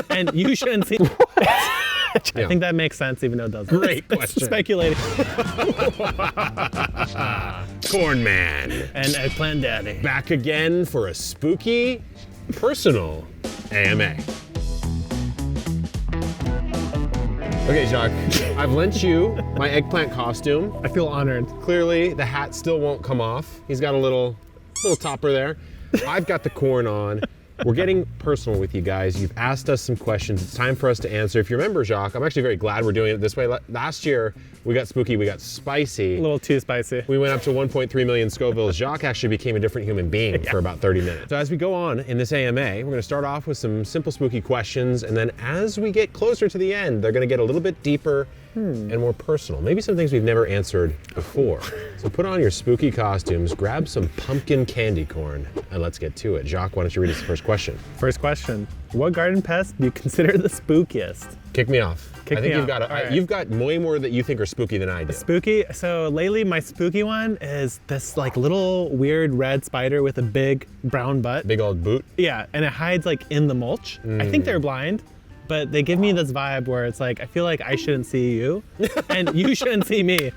And you shouldn't see. I think that makes sense, even though it doesn't. Great question. Speculating. Corn Man. And Eggplant Daddy. Back again for a spooky, personal AMA. Okay, Jacques, I've lent you my eggplant costume. I feel honored. Clearly, the hat still won't come off. He's got a little topper there. I've got the corn on. We're getting personal with you guys. You've asked us some questions. It's time for us to answer. If you remember, Jacques, I'm actually very glad we're doing it this way. Last year, we got spooky, we got spicy. A little too spicy. We went up to 1.3 million Scovilles. Jacques actually became a different human being for about 30 minutes. So as we go on in this AMA, we're gonna start off with some simple spooky questions, and then as we get closer to the end, they're gonna get a little bit deeper and more personal. Maybe some things we've never answered before. So put on your spooky costumes, grab some pumpkin candy corn, and let's get to it. Jacques, why don't you read us the first question? First question. What garden pest do you consider the spookiest? Kick me off. Kick I think me you've off. got you've got way more that you think are spooky than I do. Spooky? So lately my spooky one is this like little weird red spider with a big brown butt. Big old boot. Yeah, and it hides like in the mulch. I think they're blind, but they give me this vibe where it's like, I feel like I shouldn't see you and you shouldn't see me.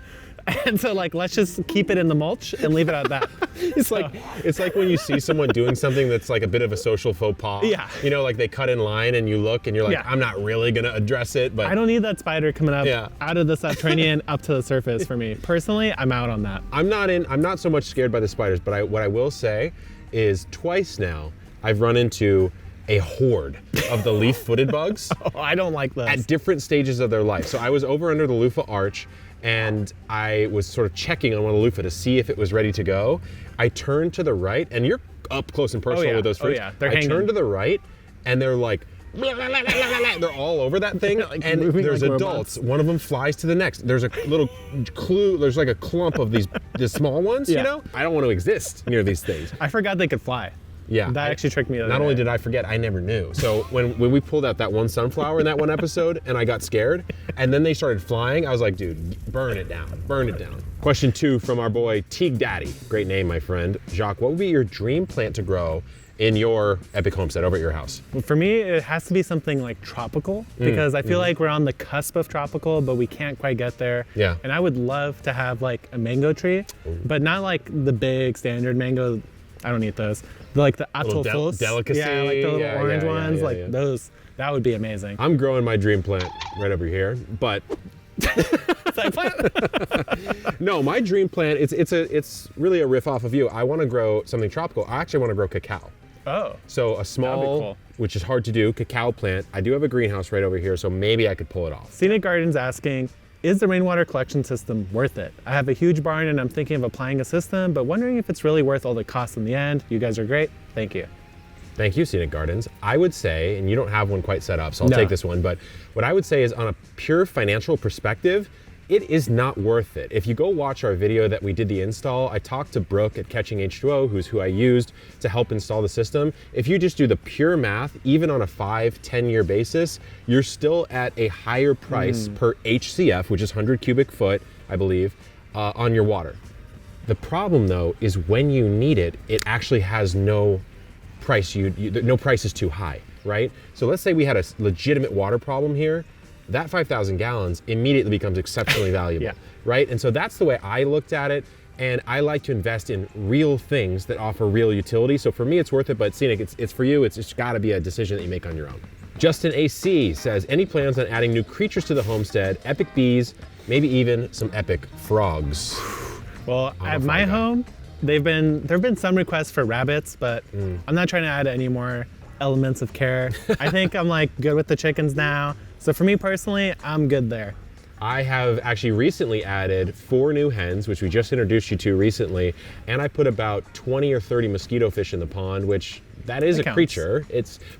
And so like, let's just keep it in the mulch and leave it at that. It's like when you see someone doing something that's like a bit of a social faux pas. Yeah. You know, like they cut in line and you look and you're like, Yeah. I'm not really gonna address it, but I don't need that spider coming up Yeah. out of the subterranean up to the surface for me. Personally, I'm out on that. I'm not so much scared by the spiders, but what I will say is twice now I've run into a horde of the leaf-footed bugs Oh, I don't like those. at different stages of their life. So I was over under the loofah arch and I was sort of checking on one of the loofah to see if it was ready to go. I turned to the right, and you're up close and personal yeah. with those Oh, fruits. yeah. They're I hanging. turned to the right, and they're like, they're all over that thing, Like and moving there's like adults. robots. One of them flies to the next. There's a little there's like a clump of the small ones, Yeah. you know? I don't want to exist near these things. I forgot they could fly. Yeah. That actually tricked me the other Not only day. did I forget, I never knew. So when we pulled out that one sunflower in that one episode and I got scared, and then they started flying, I was like, dude, burn it down, burn it down. Question 2 from our boy Teague Daddy. Great name, my friend. Jacques, what would be your dream plant to grow in your epic homestead over at your house? For me, it has to be something like tropical because I feel like we're on the cusp of tropical, but we can't quite get there. Yeah. And I would love to have like a mango tree, but not like the big standard mango. I don't eat those. Like the Little atolfos. delicacy. Yeah, like the little Yeah, orange yeah, ones. yeah, like yeah. those. That would be amazing. I'm growing my dream plant right over here, but no, my dream plant, it's really a riff off of you. I want to grow something tropical. I actually want to grow cacao. Oh. So a small, cool. which is hard to do, cacao plant. I do have a greenhouse right over here, so maybe I could pull it off. Scenic Garden's asking, is the rainwater collection system worth it? I have a huge barn and I'm thinking of applying a system, but wondering if it's really worth all the costs in the end. You guys are great. Thank you. Thank you, Scenic Gardens. I would say, and you don't have one quite set up, so I'll No. take this one, but what I would say is on a pure financial perspective, it is not worth it. If you go watch our video that we did the install, I talked to Brooke at Catching H2O, who I used to help install the system. If you just do the pure math, even on a 5-10 year basis, you're still at a higher price per HCF, which is 100 cubic foot, I believe, on your water. The problem though, is when you need it, it actually has no price, no price is too high, right? So let's say we had a legitimate water problem here, that 5,000 gallons immediately becomes exceptionally valuable, Yeah. right? And so that's the way I looked at it, and I like to invest in real things that offer real utility. So for me, it's worth it, but Scenic, it's for you, it's just gotta be a decision that you make on your own. Justin AC says, any plans on adding new creatures to the homestead, epic bees, maybe even some epic frogs? Well, I'm a at frog my guy. home, there have been some requests for rabbits, but I'm not trying to add any more elements of care. I think I'm like good with the chickens now. So for me personally, I'm good there. I have actually recently added 4 new hens, which we just introduced you to recently, and I put about 20 or 30 mosquito fish in the pond, which that is That a counts. creature.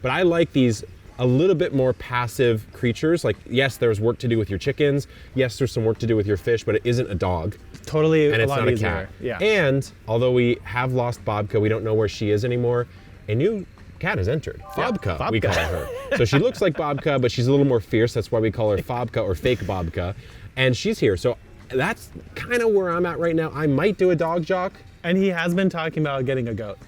But I like these a little bit more passive creatures. Like, yes, there's work to do with your chickens. Yes, there's some work to do with your fish, but it isn't a dog. Totally And a it's lot not a easier. cat. Yeah. And although we have lost Bobka, we don't know where she is anymore, a new cat has entered. Fobka, we Fobka. call her. So she looks like Bobka, but she's a little more fierce. That's why we call her Fobka or fake Bobka. And she's here. So that's kind of where I'm at right now. I might do a dog jock. And he has been talking about getting a goat.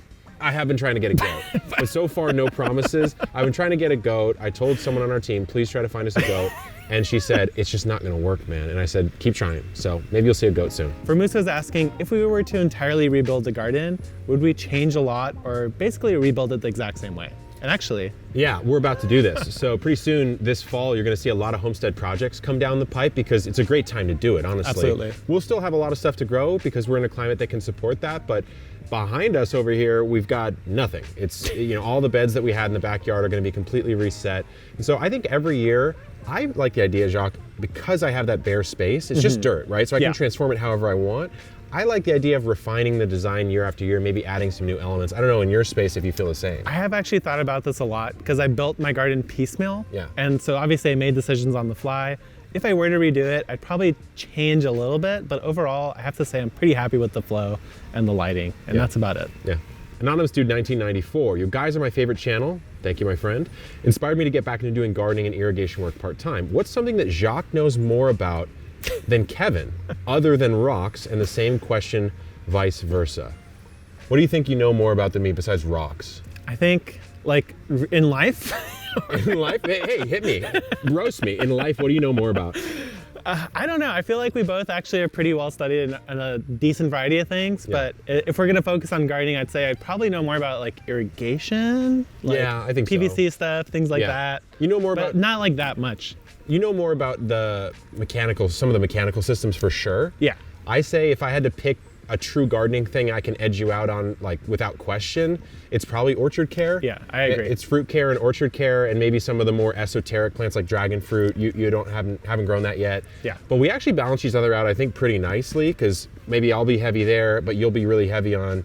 I have been trying to get a goat, but so far no promises. I've been trying to get a goat. I told someone on our team, please try to find us a goat. And she said, it's just not gonna work, man. And I said, keep trying. So maybe you'll see a goat soon. Formusa's asking, if we were to entirely rebuild the garden, would we change a lot or basically rebuild it the exact same way? And actually, yeah, we're about to do this. So pretty soon this fall, you're gonna see a lot of homestead projects come down the pipe because it's a great time to do it, honestly. Absolutely. We'll still have a lot of stuff to grow because we're in a climate that can support that, but behind us over here, we've got nothing. It's, all the beds that we had in the backyard are gonna be completely reset. And so I think every year, I like the idea, Jacques, because I have that bare space, it's just dirt, right? So I can transform it however I want. I like the idea of refining the design year after year, maybe adding some new elements. I don't know in your space if you feel the same. I have actually thought about this a lot because I built my garden piecemeal. Yeah. And so obviously I made decisions on the fly. If I were to redo it, I'd probably change a little bit, but overall, I have to say I'm pretty happy with the flow and the lighting, and that's about it. Yeah. Anonymous Dude 1994, you guys are my favorite channel. Thank you, my friend. Inspired me to get back into doing gardening and irrigation work part-time. What's something that Jacques knows more about than Kevin, other than rocks, and the same question, vice versa? What do you think you know more about than me besides rocks? I think, like, in life. In life? Hey, hit me. Roast me. In life, what do you know more about? I don't know. I feel like we both actually are pretty well studied in a decent variety of things. Yeah. But if we're gonna focus on gardening, I'd say I'd probably know more about like irrigation, like yeah, I think PVC stuff, things like that. You know more but about not like that much. You know more about some of the mechanical systems for sure. Yeah. I say if I had to pick a true gardening thing I can edge you out on, like, without question, it's probably orchard care. Yeah, I agree. It's fruit care and orchard care, and maybe some of the more esoteric plants like dragon fruit. You haven't grown that yet. Yeah. But we actually balance each other out, I think, pretty nicely, because maybe I'll be heavy there, but you'll be really heavy on,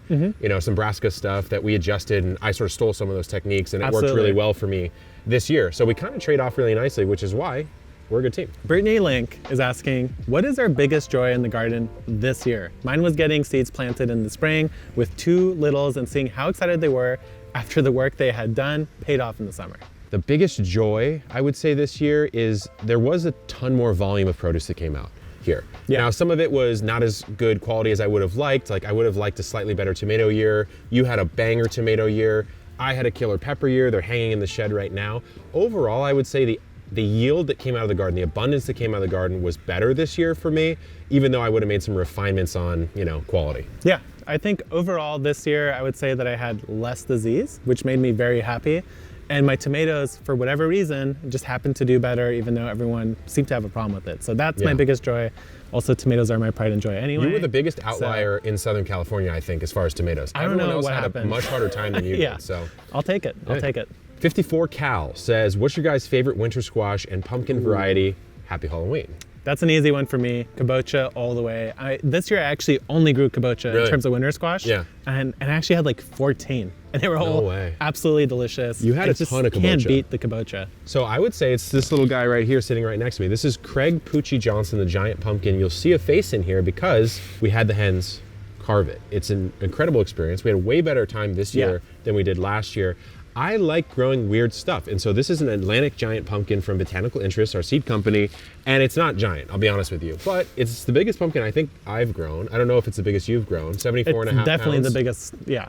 some brassica stuff that we adjusted, and I sort of stole some of those techniques, and it worked really well for me this year. So we kind of trade off really nicely, which is why we're a good team. Brittany Link is asking, what is our biggest joy in the garden this year? Mine was getting seeds planted in the spring with 2 littles and seeing how excited they were after the work they had done paid off in the summer. The biggest joy, I would say, this year is there was a ton more volume of produce that came out here. Yeah. Now, some of it was not as good quality as I would have liked. Like, I would have liked a slightly better tomato year. You had a banger tomato year. I had a killer pepper year. They're hanging in the shed right now. Overall, I would say the yield that came out of the garden, the abundance that came out of the garden was better this year for me, even though I would have made some refinements on, quality. Yeah, I think overall this year, I would say that I had less disease, which made me very happy. And my tomatoes, for whatever reason, just happened to do better, even though everyone seemed to have a problem with it. So that's my biggest joy. Also, tomatoes are my pride and joy anyway. You were the biggest outlier in Southern California, I think, as far as tomatoes. I don't Everyone know else what had happened. a much harder time than you did. So I'll take it. I'll take it. 54 Cal says, what's your guys' favorite winter squash and pumpkin variety? Happy Halloween. That's an easy one for me. Kabocha all the way. This year I actually only grew kabocha in terms of winter squash. Yeah. And I actually had like 14. And they were all absolutely delicious. You had a ton of kabocha. Can't beat the kabocha. So I would say it's this little guy right here sitting right next to me. This is Craig Poochie Johnson, the giant pumpkin. You'll see a face in here because we had the hens carve it. It's an incredible experience. We had a way better time this year than we did last year. I like growing weird stuff. And so this is an Atlantic giant pumpkin from Botanical Interests, our seed company. And it's not giant, I'll be honest with you. But it's the biggest pumpkin I think I've grown. I don't know if it's the biggest you've grown, 74 and a half pounds. Definitely the biggest, yeah.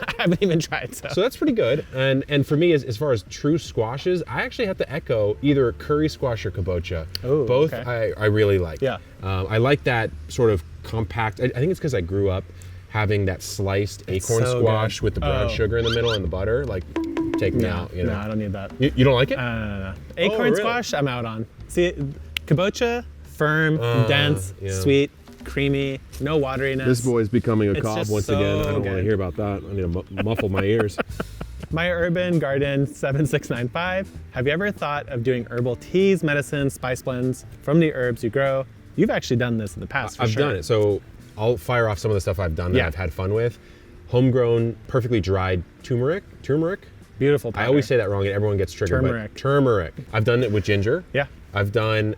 I haven't even tried, so. So that's pretty good. And for me, as far as true squashes, I actually have to echo either curry squash or kabocha. Oh, both okay. I really like. Yeah. I like that sort of compact, I think it's because I grew up having that sliced acorn squash with the brown sugar in the middle and the butter. Like, take me out, No, I don't need that. You don't like it? No. Acorn squash, I'm out on. See, kabocha, firm, dense, sweet, creamy, no wateriness. This boy's becoming a cob once again. I don't want to hear about that. I need to muffle my ears. My Urban Garden 7695. Have you ever thought of doing herbal teas, medicines, spice blends from the herbs you grow? You've actually done this in the past, I've done it. So I'll fire off some of the stuff I've done that I've had fun with. Homegrown, perfectly dried turmeric. Beautiful powder. I always say that wrong and everyone gets triggered. Turmeric. I've done it with ginger. Yeah. I've done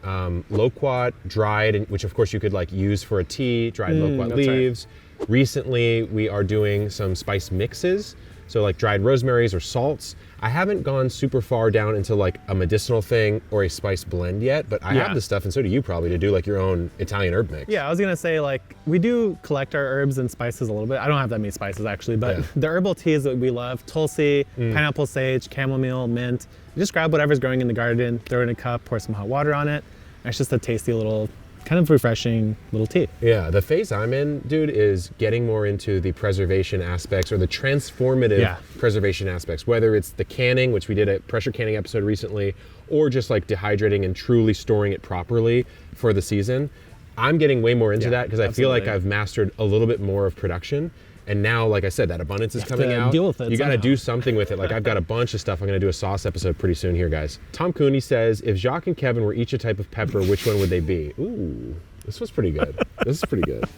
loquat, dried, which of course you could like use for a tea, dried loquat leaves. Right. Recently, we are doing some spice mixes. So like dried rosemaries or salts. I haven't gone super far down into like a medicinal thing or a spice blend yet, but I have the stuff, and so do you probably, to do like your own Italian herb mix. Yeah, I was gonna say, like, we do collect our herbs and spices a little bit. I don't have that many spices actually, but the herbal teas that we love, tulsi, pineapple sage, chamomile, mint. You just grab whatever's growing in the garden, throw it in a cup, pour some hot water on it. And it's just a tasty little, kind of refreshing little tea. Yeah, the phase I'm in, dude, is getting more into the preservation aspects or the transformative preservation aspects, whether it's the canning, which we did a pressure canning episode recently, or just like dehydrating and truly storing it properly for the season. I'm getting way more into that because I feel like I've mastered a little bit more of production. And now, like I said, that abundance is coming out. Deal with it you got to do something with it. Like I've got a bunch of stuff. I'm going to do a sauce episode pretty soon here, guys. Tom Cooney says, if Jacques and Kevin were each a type of pepper, which one would they be? Ooh, this was pretty good. This is pretty good.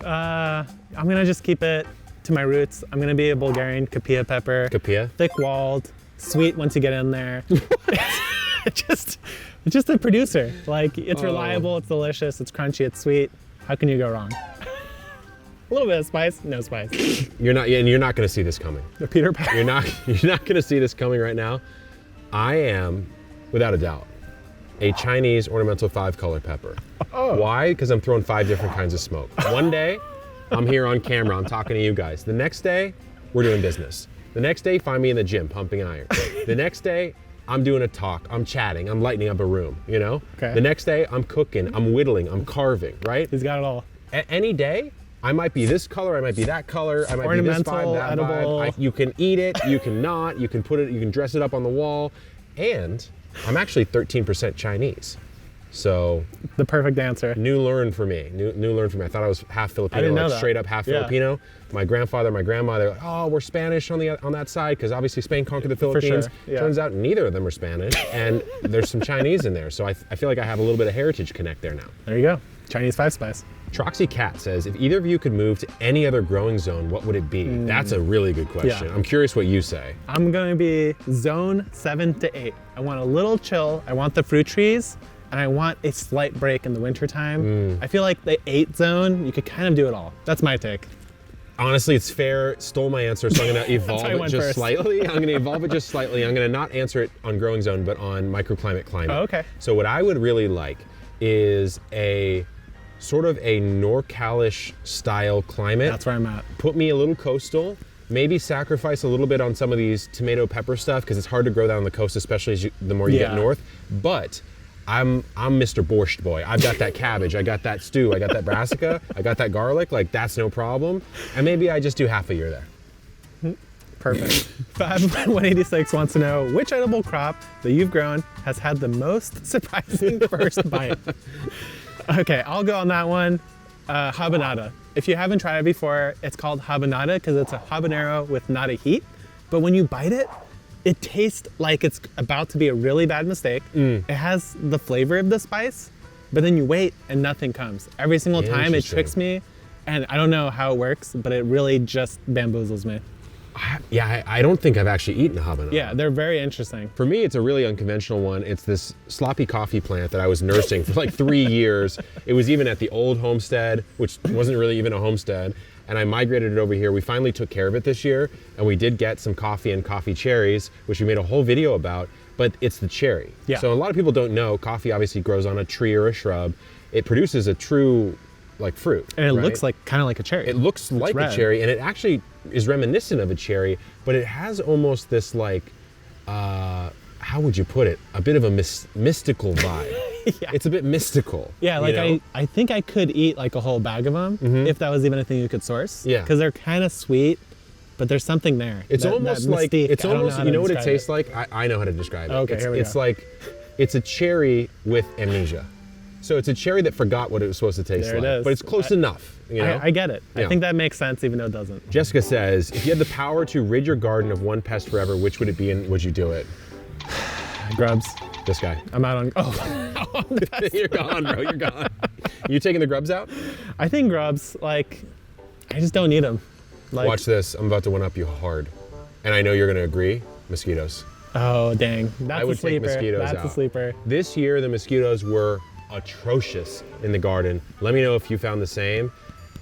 I'm going to just keep it to my roots. I'm going to be a Bulgarian Kapia pepper. Kapia? Thick-walled, sweet once you get in there. It's just a producer. Like, it's reliable, it's delicious, it's crunchy, it's sweet. How can you go wrong? A little bit of spice, no spice. You're not going to see this coming. The Peter Pan. You're not going to see this coming right now. I am, without a doubt, a Chinese ornamental 5-color pepper. Oh. Why? Because I'm throwing 5 different kinds of smoke. One day, I'm here on camera, I'm talking to you guys. The next day, we're doing business. The next day, find me in the gym pumping iron. The next day, I'm doing a talk, I'm chatting, I'm lighting up a room, you know? Okay. The next day, I'm cooking, I'm whittling, I'm carving, right? He's got it all. Any day, I might be this color, I might be that color, I might ornamental, be this vibe, that edible. vibe. You can eat it, you can not, you can put it, you can dress it up on the wall, and I'm actually 13% Chinese. So the perfect answer. New learn for me. New learn for me. I thought I was half Filipino, I didn't know like that. straight up half Filipino. My grandfather, my grandma, they're like, oh, we're Spanish on that side because obviously Spain conquered the Philippines. For sure. Yeah. Turns out neither of them are Spanish, and there's some Chinese in there. So I feel like I have a little bit of heritage connect there now. There you go. Chinese 5-spice. Troxy Cat says, if either of you could move to any other growing zone, what would it be? That's a really good question. Yeah. I'm curious what you say. I'm going to be zone 7 to 8. I want a little chill. I want the fruit trees, and I want a slight break in the wintertime. I feel like the 8 zone, you could kind of do it all. That's my take. Honestly, it's fair. Stole my answer, so I'm going to evolve it just first. slightly. I'm going to evolve it just slightly. I'm going to not answer it on growing zone, but on microclimate climate. Oh, okay. So what I would really like is a sort of a NorCal-ish style climate. That's where I'm at. Put me a little coastal. Maybe sacrifice a little bit on some of these tomato pepper stuff because it's hard to grow down on the coast, especially the more you get north. But I'm Mr. Borscht boy. I've got that cabbage, I got that stew, I got that brassica, I got that garlic. Like that's no problem. And maybe I just do half a year there. Perfect. Fab186 wants to know which edible crop that you've grown has had the most surprising first bite. Okay, I'll go on that one. Habanada. If you haven't tried it before, it's called habanada because it's a habanero with not a heat. But when you bite it, it tastes like it's about to be a really bad mistake. It has the flavor of the spice, but then you wait and nothing comes. Every single time it tricks me, and I don't know how it works, but it really just bamboozles me. I don't think I've actually eaten a habanero. Yeah, they're very interesting. For me, it's a really unconventional one. It's this sloppy coffee plant that I was nursing for like 3 years. It was even at the old homestead, which wasn't really even a homestead. And I migrated it over here. We finally took care of it this year, and we did get some coffee and coffee cherries, which we made a whole video about, but it's the cherry. Yeah. So a lot of people don't know, coffee obviously grows on a tree or a shrub. It produces a true like fruit. And it looks like kind of like a cherry. It looks like a cherry, and it actually is reminiscent of a cherry, but it has almost this like, how would you put it? A bit of a mystical vibe. Yeah. It's a bit mystical. Yeah, like you know? I think I could eat like a whole bag of them if that was even a thing you could source. Yeah. Because they're kind of sweet, but there's something there. It's almost like, it's almost, you know what it tastes like? like? I know how to describe it. Okay, here we It's go. like, it's a cherry with amnesia. So it's a cherry that forgot what it was supposed to taste There it like. is. But it's close enough. You know? I get it. Yeah. I think that makes sense even though it doesn't. Jessica says, if you had the power to rid your garden of one pest forever, which would it be and would you do it? Grubs. This guy. I'm out on, oh. You're gone, bro, you're gone. You taking the grubs out? I think grubs, like, I just don't need them. Like, Watch this, I'm about to one up you hard. And I know you're gonna agree, mosquitoes. oh, dang. That's I would a sleeper. take mosquitoes That's out. a sleeper. This year, the mosquitoes were atrocious in the garden. Let me know if you found the same.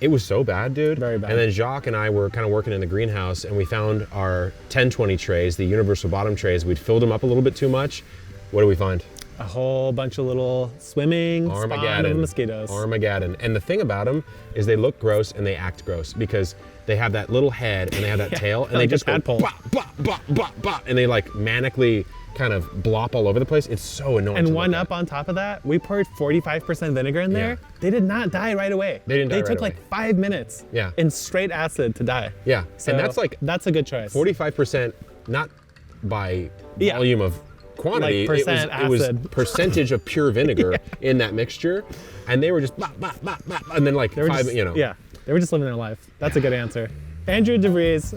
It was so bad, dude. Very bad. And then Jacques and I were kind of working in the greenhouse, and we found our 1020 trays, the universal bottom trays. We'd filled them up a little bit too much. What do we find? A whole bunch of little swimming spawn of mosquitoes. Armageddon. And the thing about them is they look gross and they act gross because they have that little head and they have that tail, and they like just go tadpole. bop, bop, bop, bop, bop, and they like manically kind of blop all over the place. It's so annoying. And to one look up at. on top of that, we poured 45% vinegar in there. Yeah. They did not die right away. They didn't die They right took away. like 5 minutes Yeah. in straight acid to die. Yeah, So and that's like that's a good choice. 45%, not by Yeah. volume of quantity. Like percent it was acid. percentage of pure vinegar in that mixture, and they were just bop, bop, bop, bop, and then like They were five, just, you know. Yeah, they were just living their life. That's a good answer. Andrew DeVries,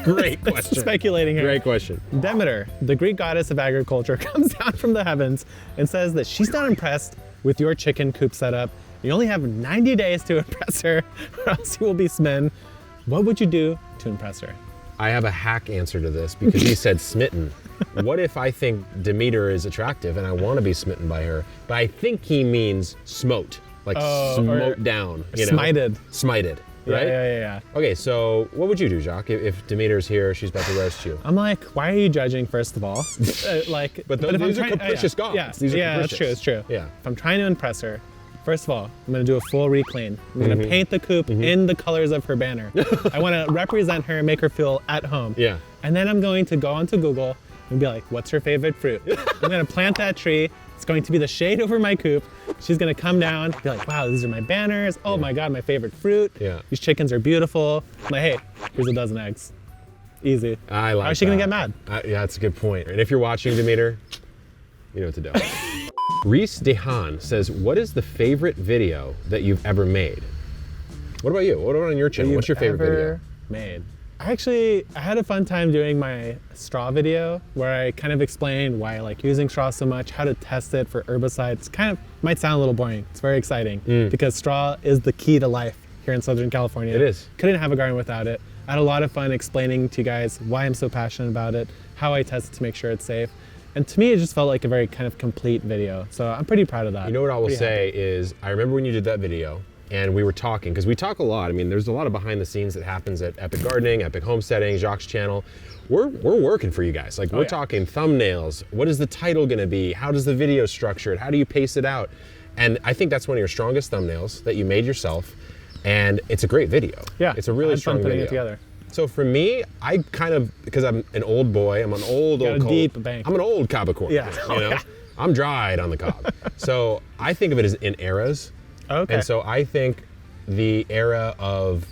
Great question. speculating here. Great question. Demeter, the Greek goddess of agriculture, comes down from the heavens and says that she's not impressed with your chicken coop setup. You only have 90 days to impress her, or else you will be smitten. What would you do to impress her? I have a hack answer to this because he said smitten. What if I think Demeter is attractive and I want to be smitten by her, but I think he means smote, like smote down, you know? Smited. Smited, right? Yeah. Okay, so what would you do, Jacques, if Demeter's here, she's about to roast you? I'm like, why are you judging, first of all? But if these I'm are capricious gods. Yeah, These are that's true, capricious. it's true. Yeah. If I'm trying to impress her, first of all, I'm gonna do a full re-clean. I'm gonna paint the coop in the colors of her banner. I wanna represent her and make her feel at home. Yeah. And then I'm going to go onto Google and be like, what's her favorite fruit? I'm gonna plant that tree. It's going to be the shade over my coop. She's gonna come down, be like, wow, these are my banners. Oh my God, my favorite fruit. Yeah. These chickens are beautiful. I'm like, hey, here's a dozen eggs. Easy. I like How is she gonna that. get mad? Yeah, that's a good point. And if you're watching, Demeter, you know what to do. Reese Dehan says, what is the favorite video that you've ever made? What about you? What about on your channel? What's your favorite video? Made. I had a fun time doing my straw video where I kind of explained why I like using straw so much, how to test it for herbicides. Kind of might sound a little boring. It's very exciting because straw is the key to life here in Southern California. It is. Couldn't have a garden without it. I had a lot of fun explaining to you guys why I'm so passionate about it, how I test it to make sure it's safe. And to me, it just felt like a very kind of complete video. So I'm pretty proud of that. You know what I will Pretty say happy. is, I remember when you did that video, and we were talking, because we talk a lot. I mean, there's a lot of behind the scenes that happens at Epic Gardening, Epic Homesteading, Jacques' channel. We're working for you guys. Like, we're yeah. talking thumbnails. What is the title gonna be? How does the video structure it? How do you pace it out? And I think that's one of your strongest thumbnails that you made yourself. And it's a great video. Yeah, It's a really I had fun strong putting video. it together. So for me, I kind of, because I'm an old boy, I'm an old Got a cob. deep bank. I'm an old cob-a-core, Yeah. you know? Yeah. I'm dried on the cob. So I think of it as in eras. Okay. And so I think the era of,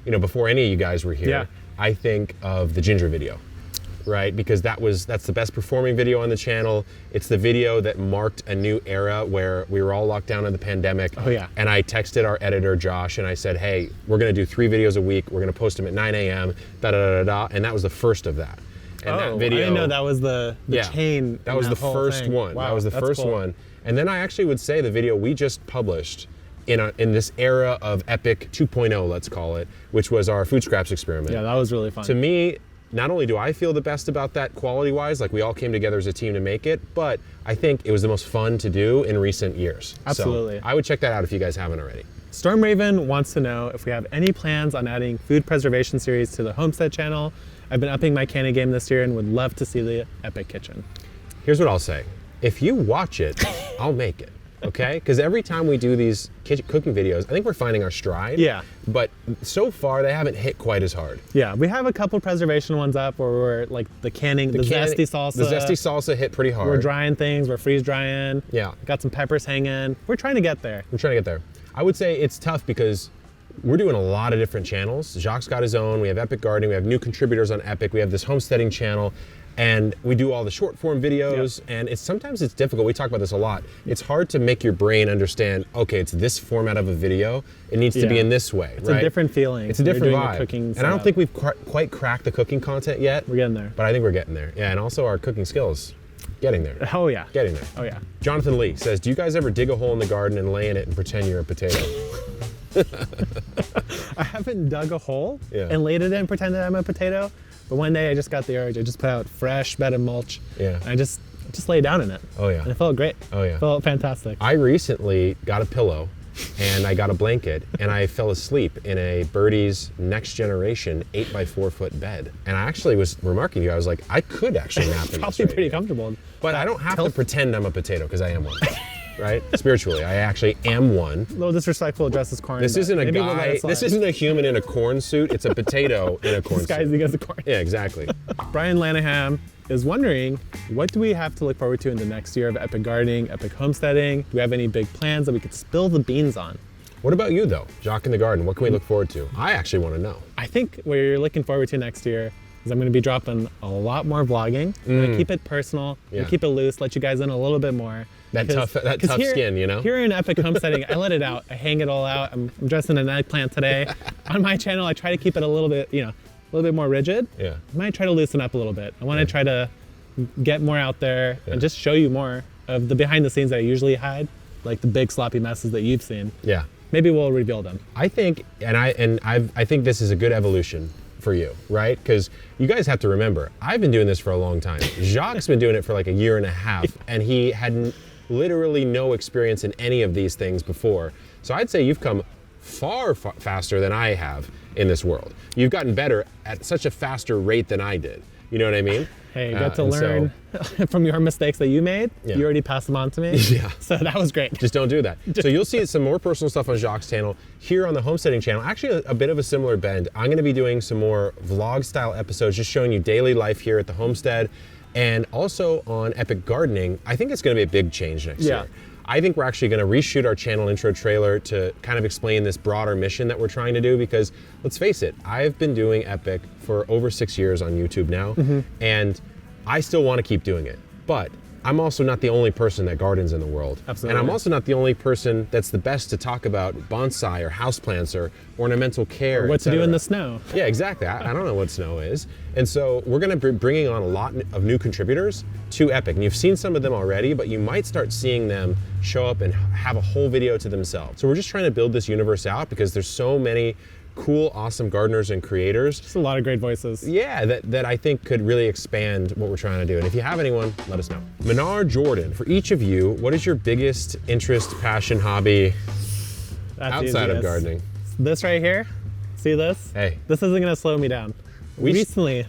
before any of you guys were here, Yeah. I think of the ginger video, right? Because that's the best performing video on the channel. It's the video that marked a new era where we were all locked down in the pandemic. Oh, yeah. And I texted our editor, Josh, and I said, hey, we're gonna do 3 videos a week. We're gonna post them at 9 a.m., da-da-da-da-da. And that was the first of that. And that video, I didn't know that was the chain. that was the whole first thing. one. Wow, That was the that's first cool. one. And then I actually would say the video we just published in this era of Epic 2.0, let's call it, which was our food scraps experiment. Yeah, that was really fun. To me, not only do I feel the best about that quality-wise, like we all came together as a team to make it, but I think it was the most fun to do in recent years. Absolutely. So I would check that out if you guys haven't already. Storm Raven wants to know if we have any plans on adding food preservation series to the Homestead channel. I've been upping my canning game this year and would love to see the Epic Kitchen. Here's what I'll say. If you watch it, I'll make it. Okay? Because every time we do these cooking videos, I think we're finding our stride. Yeah. But so far, they haven't hit quite as hard. Yeah, we have a couple preservation ones up where we're like the zesty salsa. The zesty salsa hit pretty hard. We're drying things, we're freeze drying. Yeah. Got some peppers hanging. We're trying to get there. I'm trying to get there. I would say it's tough because we're doing a lot of different channels. Jacques got his own. We have Epic Gardening. We have new contributors on Epic. We have this homesteading channel. And we do all the short form videos, and sometimes it's difficult. We talk about this a lot. It's hard to make your brain understand, okay, it's this format of a video. It needs to be in this way, It's right? a different feeling. It's a different when you're vibe. doing the cooking And I don't setup. think we've quite cracked the cooking content yet. We're getting there. But I think we're getting there. Yeah, and also our cooking skills, getting there. Oh yeah. Getting there. Oh yeah. Jonathan Lee says, do you guys ever dig a hole in the garden and lay in it and pretend you're a potato? I haven't dug a hole Yeah. and laid it in and pretended I'm a potato, but one day I just got the urge. I just put out fresh bed of mulch. Yeah. And I just lay down in it. Oh, yeah. And it felt great. Oh, yeah. It felt fantastic. I recently got a pillow and I got a blanket, and I fell asleep in a Birdie's Next Generation 8x4-foot bed. And I actually was remarking to you, I was like, I could actually nap in this Probably right pretty here. comfortable. But I don't have to pretend I'm a potato, because I am one. Right? Spiritually, I actually am one. A little disrespectful dressed as corn. This but isn't a maybe we'll let guy, it slide. this isn't a human in a corn suit, it's a potato in a corn suit. Disguising as a corn. Yeah, exactly. Brian Lanaham is wondering, what do we have to look forward to in the next year of Epic Gardening, Epic Homesteading? Do we have any big plans that we could spill the beans on? What about you, though? Jock in the Garden, what can we look forward to? I actually want to know. I think what you're looking forward to next year is I'm going to be dropping a lot more vlogging. I'm going to keep it personal, I'm Yeah. gonna keep it loose, let you guys in a little bit more. That 'Cause- tough 'cause here- skin, you know? Here in Epic Homesteading, I let it out. I hang it all out. I'm dressed in an eggplant today. On my channel, I try to keep it a little bit, a little bit more rigid. Yeah. I might try to loosen up a little bit. I want to try to get more out there and just show you more of the behind the scenes that I usually hide, like the big sloppy messes that you've seen. Yeah. Maybe we'll reveal them. I think, I think this is a good evolution for you, right? Because you guys have to remember, I've been doing this for a long time. Jacques been doing it for like a year and a half, and he had literally no experience in any of these things before. So I'd say you've come far faster than I have in this world. You've gotten better at such a faster rate than I did. You know what I mean? Hey, you got to and learn from your mistakes that you made. Yeah. You already passed them on to me. Yeah. So that was great. Just don't do that. So you'll see some more personal stuff on Jacques' channel. Here on the Homesteading channel, actually a bit of a similar bend. I'm gonna be doing some more vlog style episodes, just showing you daily life here at the homestead. And also on Epic Gardening, I think it's gonna be a big change next Yeah. year. I think we're actually gonna reshoot our channel intro trailer to kind of explain this broader mission that we're trying to do, because let's face it, I've been doing Epic for over 6 years on YouTube now, and I still wanna keep doing it. But I'm also not the only person that gardens in the world. Absolutely. And I'm also not the only person that's the best to talk about bonsai or houseplants or ornamental care. What to do in etc. the snow. Yeah, exactly. I don't know what snow is. And so we're gonna be bringing on a lot of new contributors to Epic. And you've seen some of them already, but you might start seeing them show up and have a whole video to themselves. So we're just trying to build this universe out, because there's so many cool, awesome gardeners and creators. Just a lot of great voices. Yeah, that I think could really expand what we're trying to do. And if you have anyone, let us know. Menard Jordan, for each of you, what is your biggest interest, passion, hobby That's outside of easiest. gardening? This right here, see this? Hey. This isn't gonna slow me down. Recently,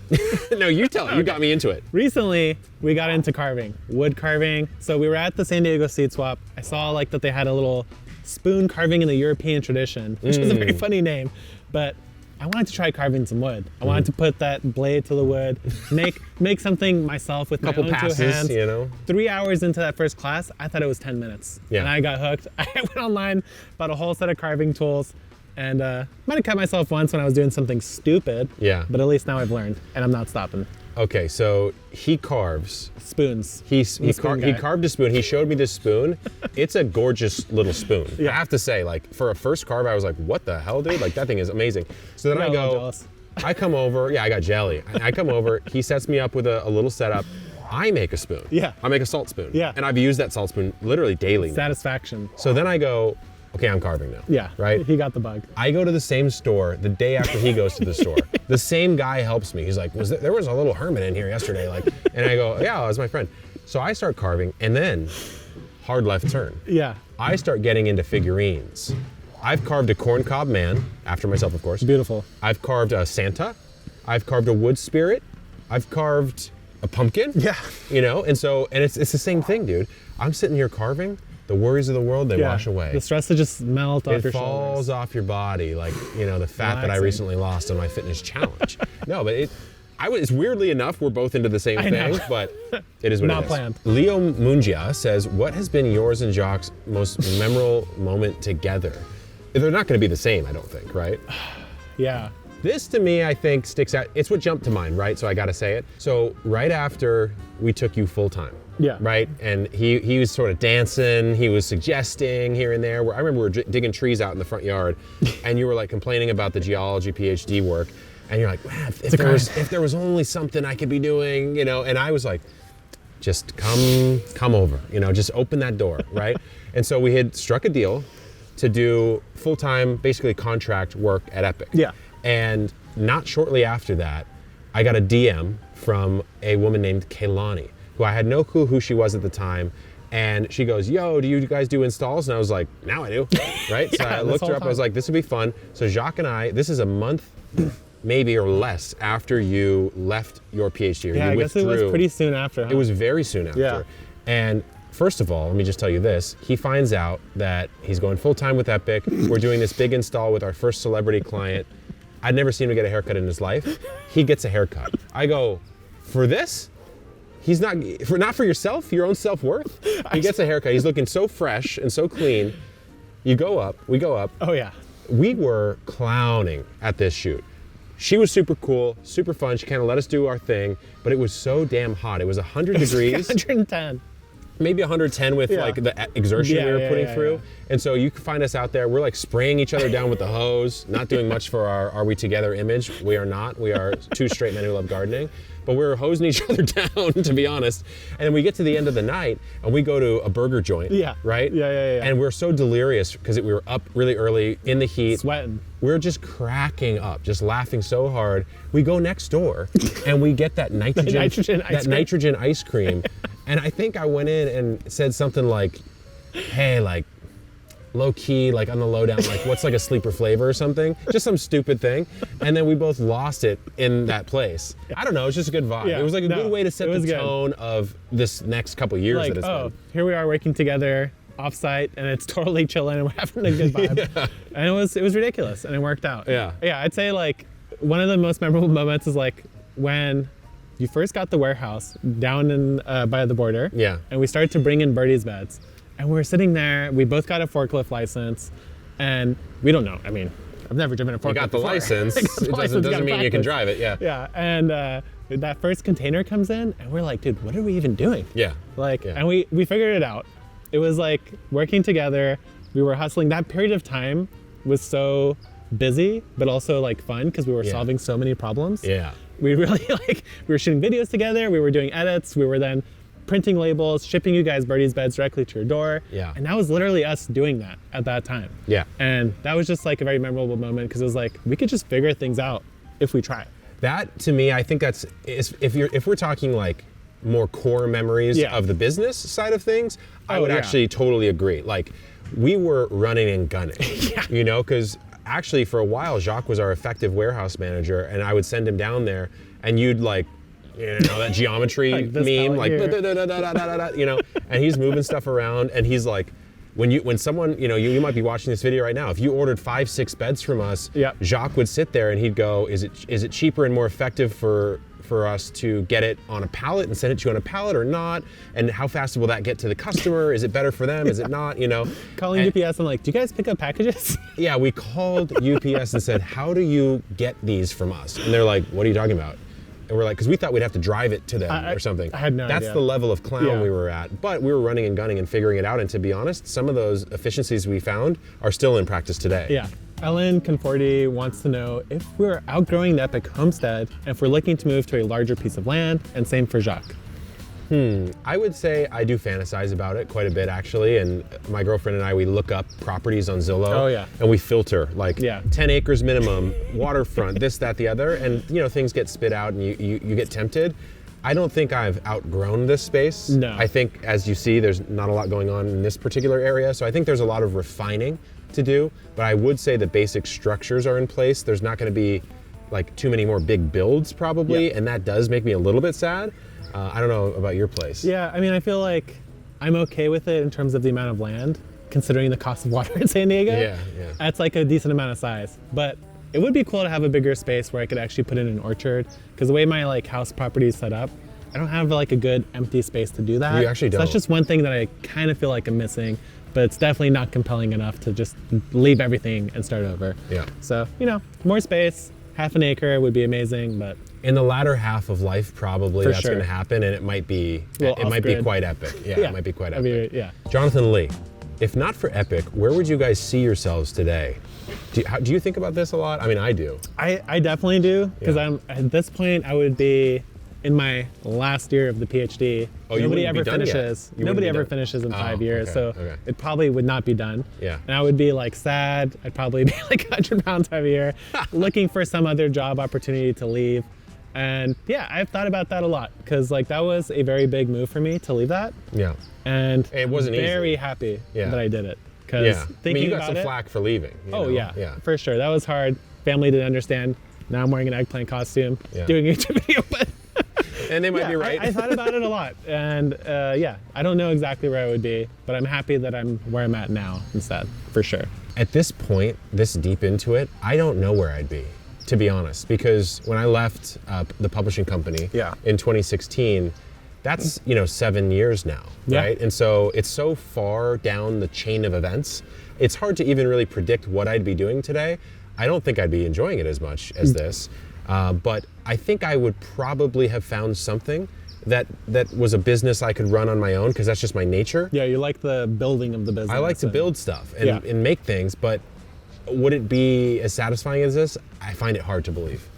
No, you tell it. You got me into it. recently we got into carving, wood carving. So we were at the San Diego Seed Swap. I saw like that they had a little spoon carving in the European tradition, which is a very funny name, but I wanted to try carving some wood. I wanted to put that blade to the wood, make something myself with Couple my own passes, two hands. you know? 3 hours into that first class, I thought it was 10 minutes. Yeah. And I got hooked. I went online, bought a whole set of carving tools, and might have cut myself once when I was doing something stupid. Yeah. But at least now I've learned, and I'm not stopping. Okay, so he carves. Spoons. He spoon guy. carved a spoon. He showed me this spoon. It's a gorgeous little spoon. Yeah. I have to say, like, for a first carve, I was like, what the hell, dude? Like, that thing is amazing. So then Got I a little go, jealous. I come over. Yeah, I got jelly. I come over. He sets me up with a little setup. I make a spoon. Yeah. I make a salt spoon. Yeah. And I've used that salt spoon literally daily now. Satisfaction. So then I go, okay, I'm carving now. Yeah. Right? He got the bug. I go to the same store the day after he goes to the store. The same guy helps me. He's like, there was a little hermit in here yesterday. Like, and I go, yeah, it was my friend. So I start carving, and then hard left turn. Yeah. I start getting into figurines. I've carved a corncob man, after myself, of course. Beautiful. I've carved a Santa. I've carved a wood spirit. I've carved a pumpkin. Yeah. You know, and it's the same thing, dude. I'm sitting here carving. The worries of the world, they Yeah. wash away. The stress to just melt off It your falls shoulders. off your body, like, you know, the fat that I Relaxing. recently lost on my fitness challenge. No, but it's weirdly enough, we're both into the same I know. thing, but it is what Not it is. planned. Leo Mungia says, what has been yours and Jacques' most memorable moment together? They're not going to be the same, I don't think, right? Yeah. This to me, I think, sticks out. It's what jumped to mind, right? So I got to say it. So right after we took you full time. Yeah. Right? And he was sort of dancing, he was suggesting here and there. I remember we were digging trees out in the front yard, and you were like complaining about the geology PhD work. And you're like, man, if there was only something I could be doing, you know, and I was like, just come over, you know, just open that door, right? And so we had struck a deal to do full-time, basically contract work at Epic. Yeah. And not shortly after that, I got a DM from a woman named Kaylani, who I had no clue who she was at the time. And she goes, yo, do you guys do installs? And I was like, now I do, right? So I looked her up, I was like, this would be fun. So Jacques and I, this is a month, maybe or less after you left your PhD. Or Yeah, you I guess it was pretty soon after. Huh? It was very soon after. Yeah. And first of all, let me just tell you this. He finds out that he's going full-time with Epic. We're doing this big install with our first celebrity client. I'd never seen him get a haircut in his life. He gets a haircut. I go, for this? He's not for yourself, your own self-worth? He gets a haircut. He's looking so fresh and so clean. We go up. Oh yeah. We were clowning at this shoot. She was super cool, super fun. She kind of let us do our thing, but it was so damn hot. It was 100 degrees. 110. Maybe 110 with like the exertion we were putting through. And so you can find us out there. We're like spraying each other down with the hose, not doing much for our Are We Together image. We are not. We are two straight men who love gardening. But we were hosing each other down, to be honest. And then we get to the end of the night and we go to a burger joint. Yeah. Right? Yeah. And we're so delirious because we were up really early in the heat. Sweating. We're just cracking up, just laughing so hard. We go next door and we get that nitrogen ice cream. And I think I went in and said something like, hey, like, low key, like on the lowdown, like what's like a sleeper flavor or something? Just some stupid thing. And then we both lost it in that place. I don't know, it's just a good vibe. Yeah, it was like a good way to set the tone of this next couple years like, that it's been. Here we are working together off-site and it's totally chilling and we're having a good vibe. And it was ridiculous and it worked out. Yeah, I'd say like one of the most memorable moments is like when you first got the warehouse down in by the border. Yeah. And we started to bring in birdie's beds. And we were sitting there, we both got a forklift license, and we don't know. I mean, I've never driven a forklift. You got the before. license. It doesn't mean you can drive it, yeah. Yeah, and that first container comes in, and we're like, dude, what are we even doing? Yeah. And we figured it out. It was like working together, we were hustling. That period of time was so busy, but also like fun, because we were solving so many problems. Yeah. We really we were shooting videos together, we were doing edits, we were then printing labels, shipping you guys birdie's beds directly to your door. Yeah. And that was literally us doing that at that time. Yeah. And that was just like a very memorable moment because it was like, we could just figure things out if we try. That to me, I think if we're talking like more core memories of the business side of things, I would actually totally agree. Like we were running and gunning, you know, because actually for a while, Jacques was our effective warehouse manager and I would send him down there and you'd like, you know, that geometry like meme, like, you know, and he's moving stuff around and he's like, when someone, you know, you might be watching this video right now, if you ordered 5-6 beds from us, Jacques would sit there and he'd go, is it cheaper and more effective for us to get it on a pallet and send it to you on a pallet or not? And how fast will that get to the customer? Is it better for them? Is it not? You know? Calling UPS and like, do you guys pick up packages? Yeah, we called UPS and said, how do you get these from us? And they're like, what are you talking about? And we're like, because we thought we'd have to drive it to them or something. I had no idea. That's the level of clown we were at. But we were running and gunning and figuring it out. And to be honest, some of those efficiencies we found are still in practice today. Yeah. Ellen Conforti wants to know if we're outgrowing the Epic homestead and if we're looking to move to a larger piece of land, and same for Jacques. I would say I do fantasize about it quite a bit actually, and my girlfriend and I, we look up properties on Zillow and we filter like 10 acres minimum, waterfront, this, that, the other, and you know, things get spit out and you get tempted. I don't think I've outgrown this space. No. I think, as you see, there's not a lot going on in this particular area, so I think there's a lot of refining to do, but I would say the basic structures are in place. There's not going to be like too many more big builds probably, and that does make me a little bit sad. I don't know about your place. Yeah, I mean, I feel like I'm okay with it in terms of the amount of land, considering the cost of water in San Diego. Yeah. That's like a decent amount of size. But it would be cool to have a bigger space where I could actually put in an orchard, because the way my like house property is set up, I don't have like a good empty space to do that. You actually don't. So that's just one thing that I kind of feel like I'm missing, but it's definitely not compelling enough to just leave everything and start over. Yeah. So, you know, more space, half an acre would be amazing, but in the latter half of life, probably that's going to happen, and it might be quite epic. Yeah, it might be quite epic. Jonathan Lee, if not for Epic, where would you guys see yourselves today? Do you think about this a lot? I mean, I do. I definitely do, because I'm at this point I would be in my last year of the PhD. Nobody ever finishes. Nobody ever finishes in 5 years, so it probably would not be done. Yeah. And I would be like sad. I'd probably be like 100 pounds heavier, looking for some other job opportunity to leave. And yeah, I've thought about that a lot because like that was a very big move for me to leave that. Yeah. And It wasn't easy. very happy Yeah. that I did it. Because Yeah. thinking you got about some it, flack for leaving. You oh know? yeah, for sure. That was hard. Family didn't understand. Now I'm wearing an eggplant costume, doing a YouTube video, but And they might be right. I thought about it a lot, and yeah, I don't know exactly where I would be, but I'm happy that I'm where I'm at now instead, for sure. At this point, this deep into it, I don't know where I'd be, to be honest, because when I left the publishing company in 2016, that's 7 years now, right? And so it's so far down the chain of events, it's hard to even really predict what I'd be doing today. I don't think I'd be enjoying it as much as this, but I think I would probably have found something that was a business I could run on my own, because that's just my nature. Yeah, you like the building of the business. I like to build stuff and make things, but would it be as satisfying as this? I find it hard to believe.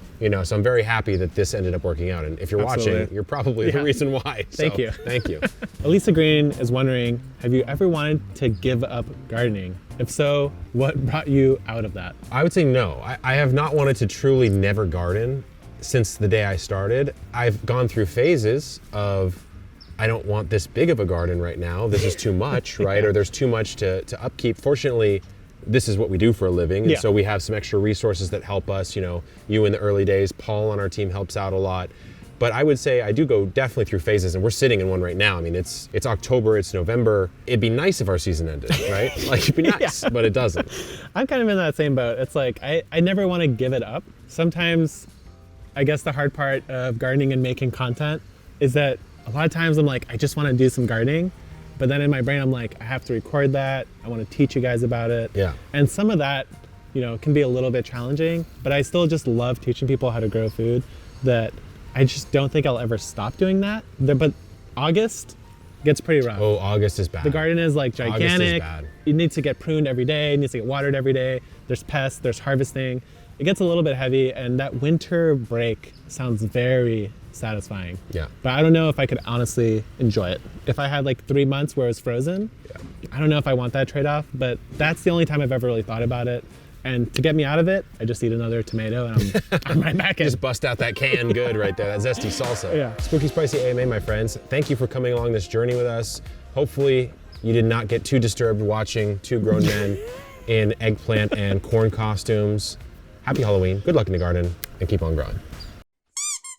So I'm very happy that this ended up working out. And if you're watching, you're probably the reason why. Thank you. Thank you. Elisa Green is wondering, have you ever wanted to give up gardening? If so, what brought you out of that? I would say no. I have not wanted to truly never garden since the day I started. I've gone through phases of, I don't want this big of a garden right now. This is too much, right? Or there's too much to upkeep. Fortunately, this is what we do for a living. And so we have some extra resources that help us. You in the early days, Paul on our team helps out a lot. But I would say I do go definitely through phases, and we're sitting in one right now. I mean, it's October, it's November. It'd be nice if our season ended, right? Like, it'd be nice, but it doesn't. I'm kind of in that same boat. It's like, I never want to give it up. Sometimes, I guess the hard part of gardening and making content is that a lot of times I'm like, I just want to do some gardening. But then in my brain, I'm like, I have to record that. I want to teach you guys about it. Yeah. And some of that, can be a little bit challenging, but I still just love teaching people how to grow food, that I just don't think I'll ever stop doing that. But August gets pretty rough. Oh, August is bad. The garden is like gigantic. August is bad. It needs to get pruned every day. It needs to get watered every day. There's pests, there's harvesting. It gets a little bit heavy, and that winter break sounds very satisfying. Yeah. But I don't know if I could honestly enjoy it. If I had like 3 months where it was frozen, I don't know if I want that trade-off, but that's the only time I've ever really thought about it. And to get me out of it, I just eat another tomato and I'm right back in. Just bust out that canned good right there, that zesty salsa. Yeah. Spooky Spicy AMA, my friends. Thank you for coming along this journey with us. Hopefully you did not get too disturbed watching two grown men in eggplant and corn costumes. Happy Halloween, good luck in the garden, and keep on growing.